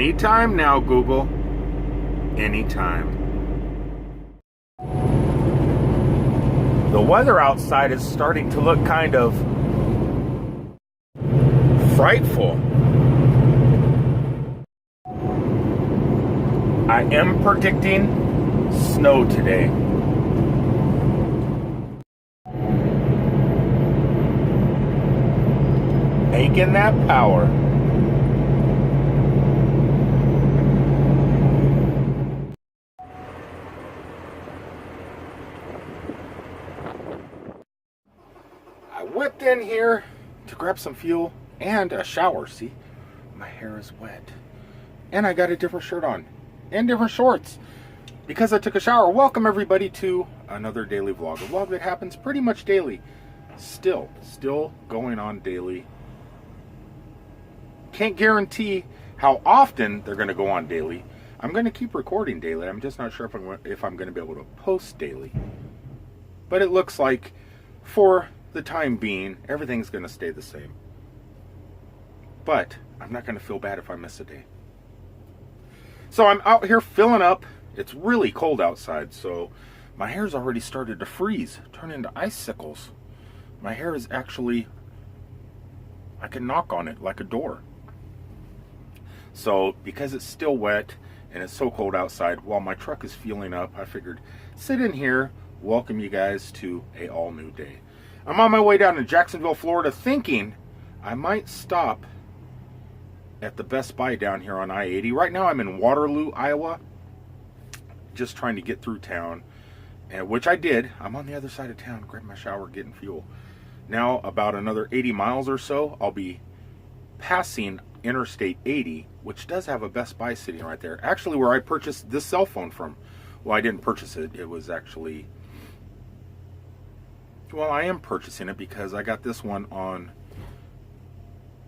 Anytime now, Google. Anytime. The weather outside is starting to look kind of frightful. I am predicting snow today. Making that power. I whipped in here to grab some fuel and a shower. See, my hair is wet. And I got a different shirt on and different shorts because I took a shower. Welcome everybody to another daily vlog. A vlog that happens pretty much daily. Still going on daily. Can't guarantee how often they're going to go on daily. I'm going to keep recording daily. I'm just not sure if I'm going to be able to post daily. But it looks like for the time being, everything's going to stay the same. But I'm not going to feel bad if I miss a day. So I'm out here filling up. It's really cold outside, so my hair's already started to freeze, turn into icicles. My hair is actually, I can knock on it like a door. So because it's still wet and it's so cold outside, while my truck is fueling up, I figured sit in here, welcome you guys to a all new day. I'm on my way down to Jacksonville, Florida, thinking I might stop at the Best Buy down here on I-80. Right now I'm in Waterloo, Iowa, just trying to get through town, which I did. I'm on the other side of town, grabbing my shower, getting fuel. Now about another 80 miles or so, I'll be passing Interstate 80, which does have a Best Buy sitting right there. Actually, where I purchased this cell phone from. Well, I didn't purchase it. It was actually, well, I am purchasing it because I got this one on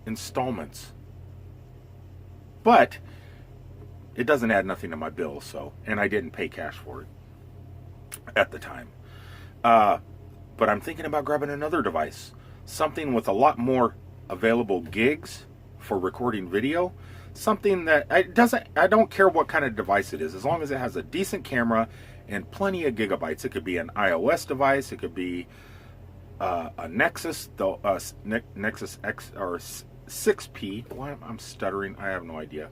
installments. But it doesn't add nothing to my bill, so, and I didn't pay cash for it at the time. But I'm thinking about grabbing another device, something with a lot more available gigs for recording video, something that I don't care what kind of device it is, as long as it has a decent camera and plenty of gigabytes. It could be an iOS device, it could be a Nexus, Nexus X or 6P. Why I'm stuttering, I have no idea.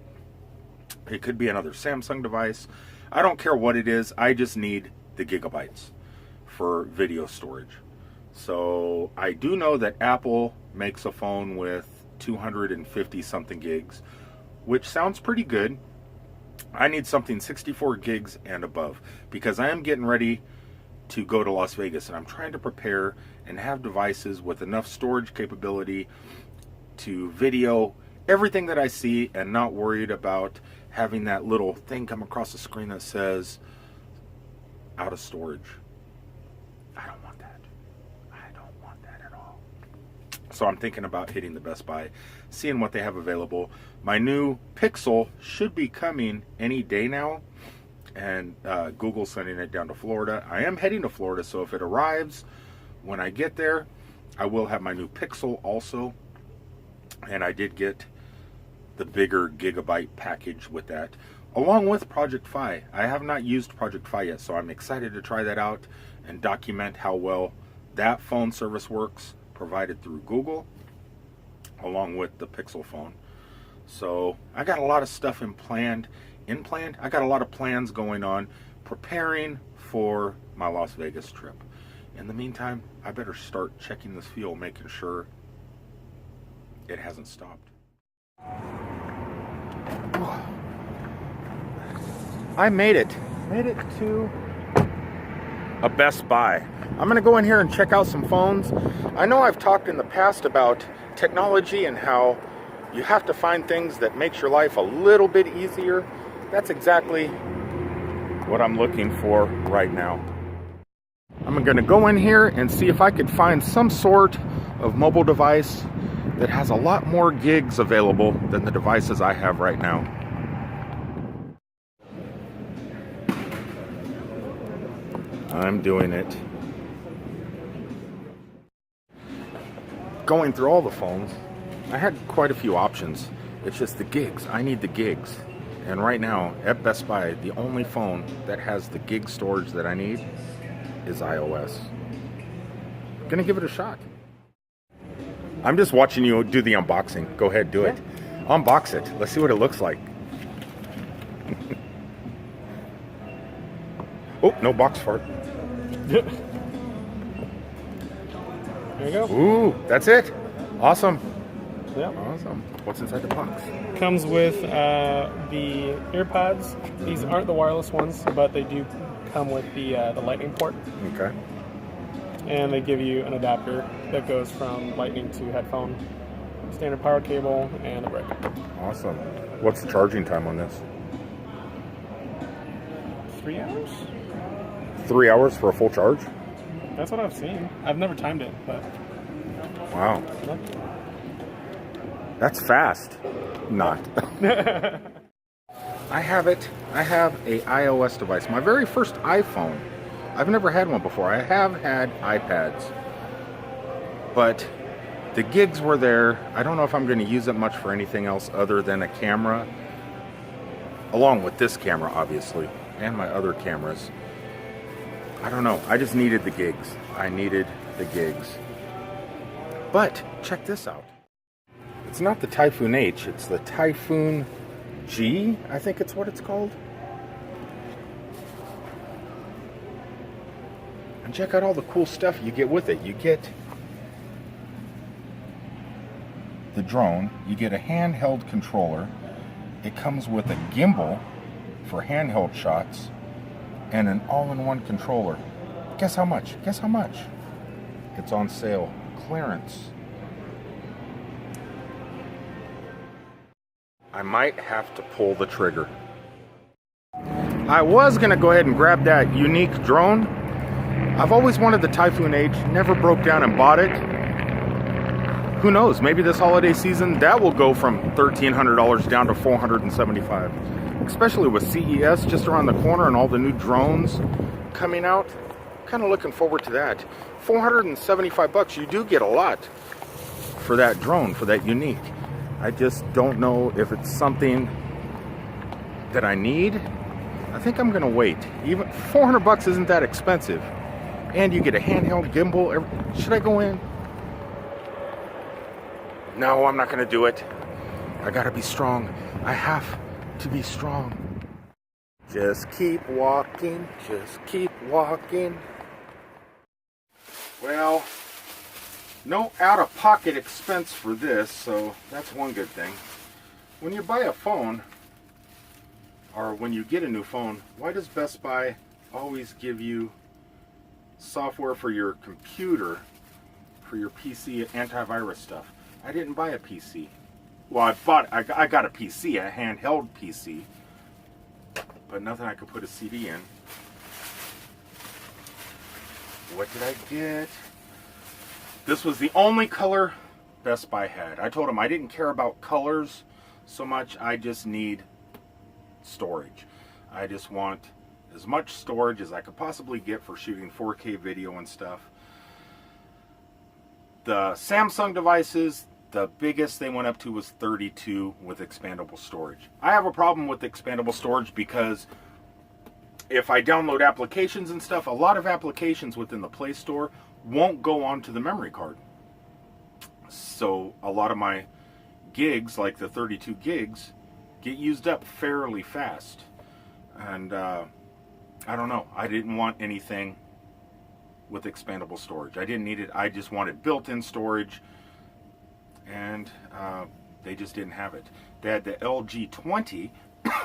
It could be another Samsung device. I don't care what it is, I just need the gigabytes for video storage. So I do know that Apple makes a phone with 250 something gigs, which sounds pretty good. I need something 64 gigs and above because I am getting ready to go to Las Vegas, and I'm trying to prepare and have devices with enough storage capability to video everything that I see and not worried about having that little thing come across the screen that says out of storage. I don't want that. I don't want that at all. So I'm thinking about hitting the Best Buy, seeing what they have available. My new Pixel should be coming any day now, and Google's sending it down to Florida. I am heading to Florida, so if it arrives when I get there, I will have my new Pixel also. And I did get the bigger gigabyte package with that, along with Project Fi. I have not used Project Fi yet, so I'm excited to try that out and document how well that phone service works, provided through Google, along with the Pixel phone. So I got a lot of stuff planned. I got a lot of plans going on, preparing for my Las Vegas trip. In the meantime, I better start checking this fuel, making sure it hasn't stopped. I made it to a Best Buy. I'm gonna go in here and check out some phones. I know I've talked in the past about technology and how you have to find things that makes your life a little bit easier. That's exactly what I'm looking for right now. I'm gonna go in here and see if I could find some sort of mobile device that has a lot more gigs available than the devices I have right now. I'm doing it. Going through all the phones, I had quite a few options. It's just the gigs. I need the gigs. And right now at Best Buy, the only phone that has the gig storage that I need is iOS. Gonna give it a shot. I'm just watching you do the unboxing. Go ahead, do it. Unbox it. Let's see what it looks like. Oh, no box fart. There you go. Ooh, that's it. Awesome. Yep. Awesome. What's inside the box? Comes with the earpods. These aren't the wireless ones, but they do come with the lightning port. Okay. And they give you an adapter that goes from lightning to headphone, standard power cable, and a brick. Awesome. What's the charging time on this? 3 hours? 3 hours for a full charge? That's what I've seen. I've never timed it, but Wow. That's fast. Not. I have it. I have a iOS device. My very first iPhone. I've never had one before. I have had iPads. But the gigs were there. I don't know if I'm going to use it much for anything else other than a camera. Along with this camera, obviously. And my other cameras. I don't know. I just needed the gigs. I needed the gigs. But check this out. It's not the Typhoon H. It's the Typhoon G, I think it's what it's called. And check out all the cool stuff you get with it. You get the drone. You get a handheld controller. It comes with a gimbal for handheld shots. And an all-in-one controller. Guess how much? Guess how much? It's on sale. Clearance. I might have to pull the trigger. I was going to go ahead and grab that unique drone. I've always wanted the Typhoon H. Never broke down and bought it. Who knows? Maybe this holiday season that will go from $1,300 down to $475. Especially with CES just around the corner and all the new drones coming out. Kind of looking forward to that. $475. You do get a lot for that drone, for that unique. I just don't know if it's something that I need. I think I'm gonna wait. Even $400 isn't that expensive. And you get a handheld gimbal. Should I go in? No, I'm not gonna do it. I gotta be strong. I have to be strong. Just keep walking, just keep walking. Well, no out-of-pocket expense for this, so that's one good thing. When you buy a phone, or when you get a new phone, why does Best Buy always give you software for your computer, for your PC antivirus stuff? I didn't buy a PC. Well, I got a PC, a handheld PC, but nothing I could put a CD in. What did I get? This was the only color Best Buy had. I told them I didn't care about colors so much. I just need storage. I just want as much storage as I could possibly get for shooting 4K video and stuff. The Samsung devices, the biggest they went up to was 32 with expandable storage. I have a problem with expandable storage because if I download applications and stuff, a lot of applications within the Play Store won't go onto the memory card. So a lot of my gigs, like the 32 gigs, get used up fairly fast. And I don't know. I didn't want anything with expandable storage. I didn't need it. I just wanted built-in storage. And they just didn't have it. They had the LG 20,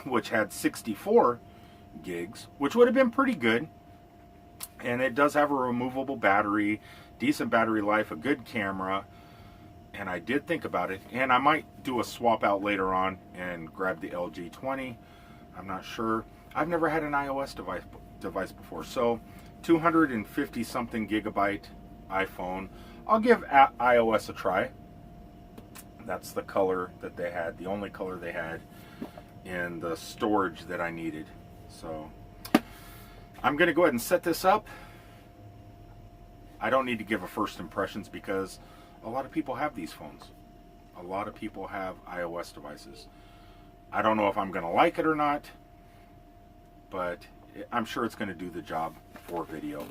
which had 64 gigs, which would have been pretty good. And it does have a removable battery, decent battery life, a good camera. And I did think about it. And I might do a swap out later on and grab the LG 20. I'm not sure. I've never had an iOS device before. So 250 something gigabyte iPhone. I'll give iOS a try. That's the color that they had, the only color they had in the storage that I needed. So I'm going to go ahead and set this up. I don't need to give a first impressions because a lot of people have these phones. A lot of people have iOS devices. I don't know if I'm going to like it or not, but I'm sure it's going to do the job for video.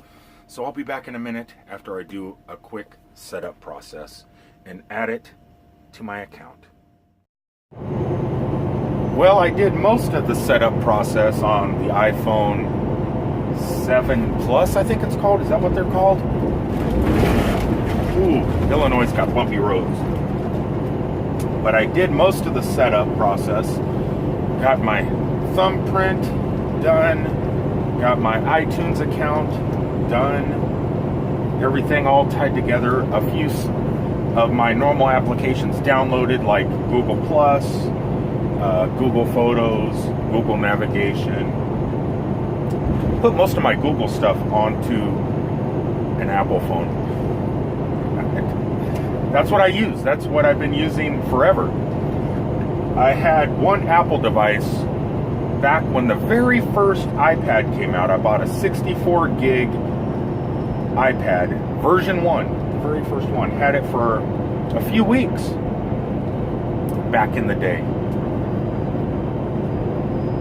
So I'll be back in a minute after I do a quick setup process and add it to my account. Well, I did most of the setup process on the iPhone 7 Plus, I think it's called. Is that what they're called? Ooh, Illinois' got bumpy roads. But I did most of the setup process. Got my thumbprint done. Got my iTunes account done. Everything all tied together. A few of my normal applications downloaded, like Google Plus, Google Photos, Google Navigation. Put most of my Google stuff onto an Apple phone. That's what I use. That's what I've been using forever. I had one Apple device back when the very first iPad came out. I bought a 64 gig iPad, version 1, the very first one. Had it for a few weeks back in the day.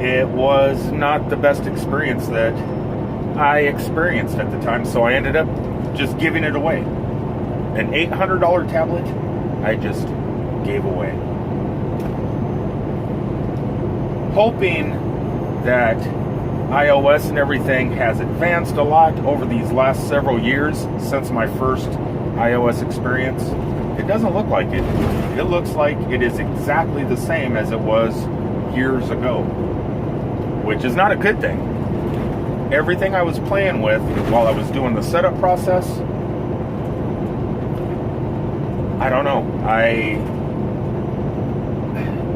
It was not the best experience that I experienced at the time, so I ended up just giving it away. An $800 tablet, I just gave away. Hoping that iOS and everything has advanced a lot over these last several years since my first iOS experience. It doesn't look like it. It looks like it is exactly the same as it was years ago, which is not a good thing. Everything I was playing with while I was doing the setup process, I don't know.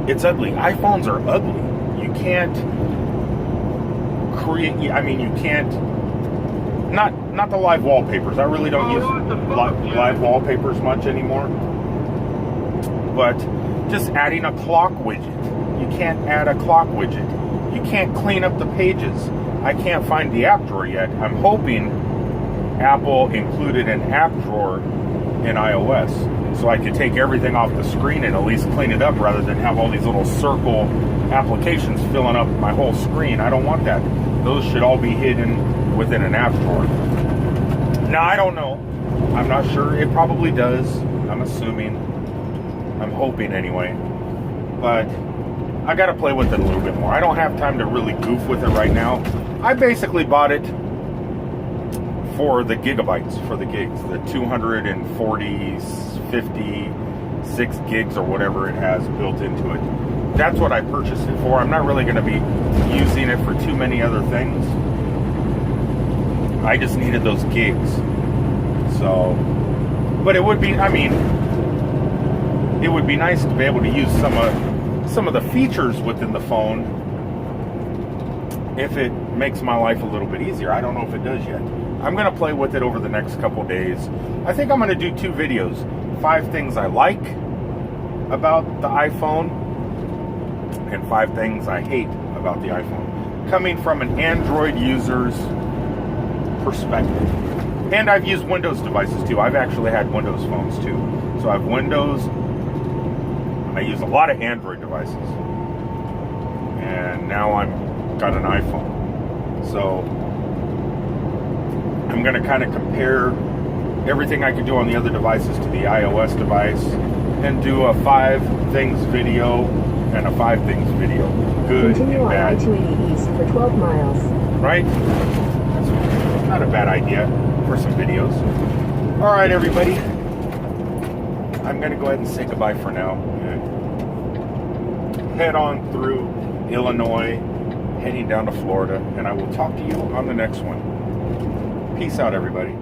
It's ugly. iPhones are ugly. You can't create. I mean, you can't. Not the live wallpapers. I really don't use live wallpapers much anymore. But just adding a clock widget. You can't add a clock widget. You can't clean up the pages. I can't find the app drawer yet. I'm hoping Apple included an app drawer in iOS, so I could take everything off the screen and at least clean it up rather than have all these little circle applications filling up my whole screen. I don't want that. Those should all be hidden within an app drawer. Now, I don't know. I'm not sure. It probably does. I'm assuming. I'm hoping anyway. But I got to play with it a little bit more. I don't have time to really goof with it right now. I basically bought it for the gigabytes, for the gigs, the 240, 56 gigs or whatever it has built into it. That's what I purchased it for. I'm not really going to be using it for too many other things. I just needed those gigs. So, but it would be, I mean, it would be nice to be able to use some of the features within the phone if it makes my life a little bit easier. I don't know if it does yet. I'm going to play with it over the next couple days. I think I'm going to do 2 videos. 5 things I like about the iPhone and 5 things I hate about the iPhone. Coming from an Android user's perspective. And I've used Windows devices too. I've actually had Windows phones too. So I have Windows. I use a lot of Android devices. And now I'm got an iPhone. So I'm going to kind of compare everything I could do on the other devices to the iOS device and do a 5 things video and a 5 things video. Good Continue and bad. on I-280 East for 12 miles. Right? That's not a bad idea for some videos. All right, everybody. I'm going to go ahead and say goodbye for now. And head on through Illinois, heading down to Florida, and I will talk to you on the next one. Peace out, everybody.